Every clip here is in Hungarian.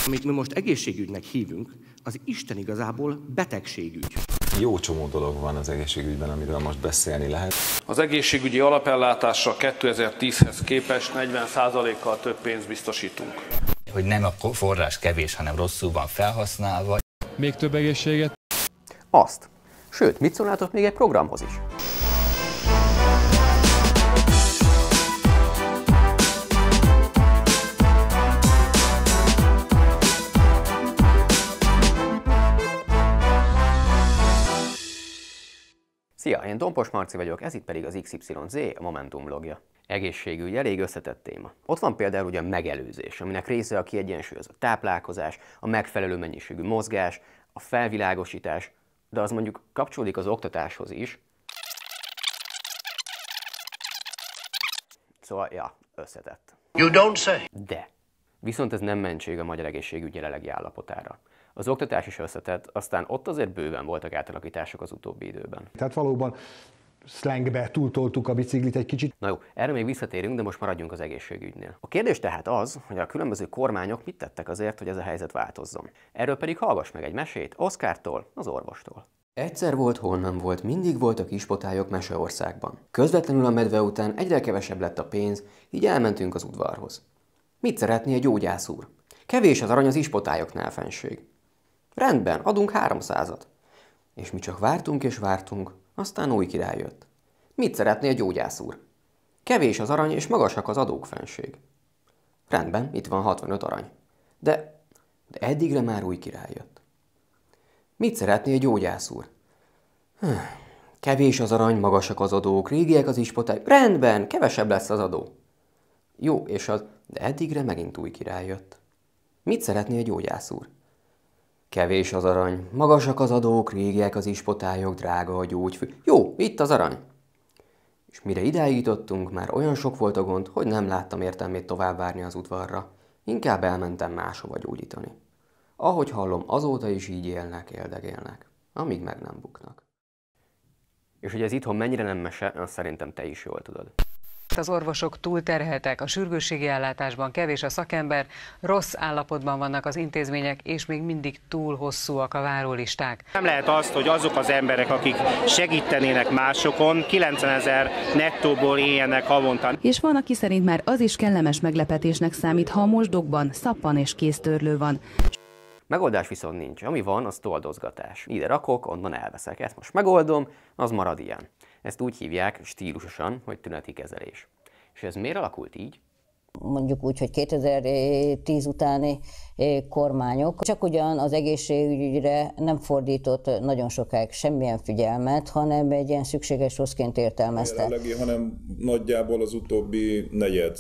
Amit mi most egészségügynek hívunk, az Isten igazából betegségügy. Jó csomó dolog van az egészségügyben, amiről most beszélni lehet. Az egészségügyi alapellátásra 2010-hez képest 40%-kal több pénzt biztosítunk. Hogy nem a forrás kevés, hanem rosszul van felhasználva. Még több egészséget. Azt. Sőt, mit szólnátok még egy programhoz is? Szia, én Dompos Marci vagyok, ez itt pedig az XYZ, a Momentum vlogja. Egészségügy elég összetett téma. Ott van például ugye a megelőzés, aminek része a kiegyensúlyozott táplálkozás, a megfelelő mennyiségű mozgás, a felvilágosítás, de az mondjuk kapcsolódik az oktatáshoz is. Szóval, ja, összetett. You don't say. De. Viszont ez nem mentség a magyar egészségügy jelenlegi állapotára. Az oktatás is összetett, aztán ott azért bőven voltak átalakítások az utóbbi időben. Tehát valóban szlengbe túltoltuk a biciklit egy kicsit. Na jó, erre még visszatérünk, de most maradjunk az egészségügynél. A kérdés tehát az, hogy a különböző kormányok mit tettek azért, hogy ez a helyzet változzon. Erről pedig hallgass meg egy mesét Oszkártól, az orvostól. Egyszer volt, hol nem volt, mindig voltak ispotályok Meseországban. Közvetlenül a medve után egyre kevesebb lett a pénz, így elmentünk az udvarhoz. Mit szeretné a gyógyász úr? Kevés az arany az ispotályoknál, fenség. Rendben, adunk 300-at. És mi csak vártunk és vártunk, aztán új király jött. Mit szeretné a gyógyász úr? Kevés az arany és magasak az adók, fenség. Rendben, itt van 65 arany. De eddigre már új király jött. Mit szeretné a gyógyász úr? Kevés az arany, magasak az adók, régiek az ispotályok. Rendben, kevesebb lesz az adó. Jó, és de eddigre megint új király jött. Mit szeretné a gyógyász úr? Kevés az arany, magasak az adók, régiek az ispotályok, drága a gyógyfű. Jó, itt az arany. És mire idáig jutottunk, már olyan sok volt a gond, hogy nem láttam értelmét tovább várni az udvarra. Inkább elmentem máshova gyógyítani. Ahogy hallom, azóta is így élnek, éldegélnek, amíg meg nem buknak. És hogy ez itthon mennyire nem mese, azt szerintem te is jól tudod. Az orvosok túlterheltek, a sürgősségi ellátásban kevés a szakember, rossz állapotban vannak az intézmények, és még mindig túl hosszúak a várólisták. Nem lehet azt, hogy azok az emberek, akik segítenének másokon, 90 000 nettóból éljenek havonta. És van, aki szerint már az is kellemes meglepetésnek számít, ha a mosdókban szappan és kéztörlő van. Megoldás viszont nincs. Ami van, az toldozgatás. Ide rakok, onnan elveszek. Ezt most megoldom, az marad ilyen. Ezt úgy hívják stílusosan, hogy tüneti kezelés. És ez miért alakult így? Mondjuk úgy, hogy 2010 utáni kormányok csak ugyan az egészségügyre nem fordított nagyon sokáig semmilyen figyelmet, hanem egy ilyen szükséges rosszként értelmezte. Jelenlegi, hanem nagyjából az utóbbi negyed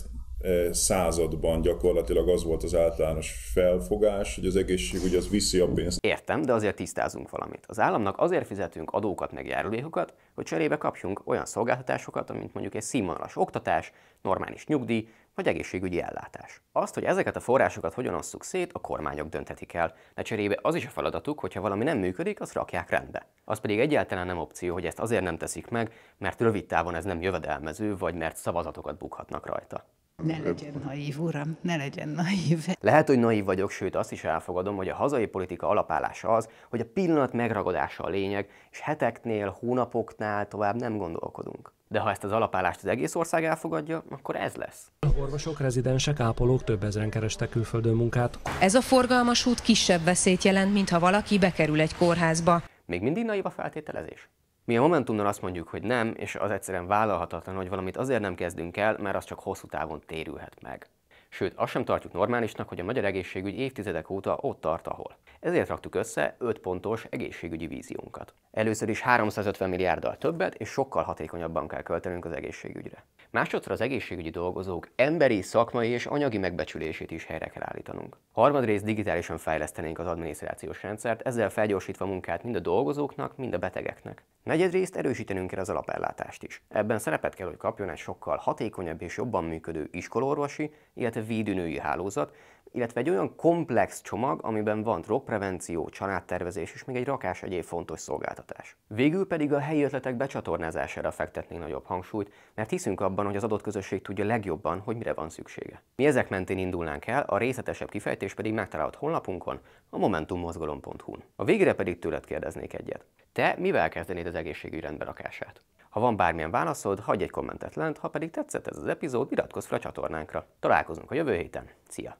században gyakorlatilag az volt az általános felfogás, hogy az egészségügy az viszi a pénzt. Értem, de azért tisztázunk valamit. Az államnak azért fizetünk adókat meg járulékokat, hogy cserébe kapjunk olyan szolgáltatásokat, mint mondjuk egy színvonalas oktatás, normális nyugdíj vagy egészségügyi ellátás. Azt, hogy ezeket a forrásokat hogyan osszuk szét, a kormányok dönthetik el, de cserébe az is a feladatuk, hogyha valami nem működik, azt rakják rendbe. Az pedig egyáltalán nem opció, hogy ezt azért nem teszik meg, mert rövid távon ez nem jövedelmező, vagy mert szavazatokat bukhatnak rajta. Ne legyen naív, uram, ne legyen naív. Lehet, hogy naív vagyok, sőt azt is elfogadom, hogy a hazai politika alapállása az, hogy a pillanat megragadása a lényeg, és heteknél, hónapoknál tovább nem gondolkodunk. De ha ezt az alapállást az egész ország elfogadja, akkor ez lesz. Orvosok, rezidensek, ápolók több ezren kerestek külföldön munkát. Ez a forgalmas út kisebb veszélyt jelent, mintha valaki bekerül egy kórházba. Még mindig naív a feltételezés? Mi a Momentumnal azt mondjuk, hogy nem, és az egyszerűen vállalhatatlan, hogy valamit azért nem kezdünk el, mert az csak hosszú távon térülhet meg. Sőt, azt sem tartjuk normálisnak, hogy a magyar egészségügy évtizedek óta ott tart, ahol. Ezért raktuk össze 5 pontos egészségügyi víziónkat. Először is 350 milliárddal többet, és sokkal hatékonyabban kell költenünk az egészségügyre. Másodszor az egészségügyi dolgozók emberi, szakmai és anyagi megbecsülését is helyre kell állítanunk. Harmadrészt digitálisan fejlesztenénk az adminisztrációs rendszert, ezzel felgyorsítva munkát mind a dolgozóknak, mind a betegeknek. Negyedrészt erősítenünk kell az alapellátást is. Ebben szerepet kell, hogy kapjon egy sokkal hatékonyabb és jobban működő iskolaorvosi, illetve védőnői hálózat, illetve egy olyan komplex csomag, amiben van drogprevenció, családtervezés és még egy rakás egyéb fontos szolgáltatás. Végül pedig a helyi ötletek becsatornázására fektetnénk nagyobb hangsúlyt, mert hiszünk abban, van, hogy az adott közösség tudja legjobban, hogy mire van szüksége. Mi ezek mentén indulnánk el, a részletesebb kifejtés pedig megtalálod honlapunkon, a momentummozgalom.hu-n. A végére pedig tőled kérdeznék egyet. Te mivel kezdenéd az egészségügy rendbe rakását? Ha van bármilyen válaszod, hagyj egy kommentet lent, ha pedig tetszett ez az epizód, iratkozz fel a csatornánkra. Találkozunk a jövő héten. Szia!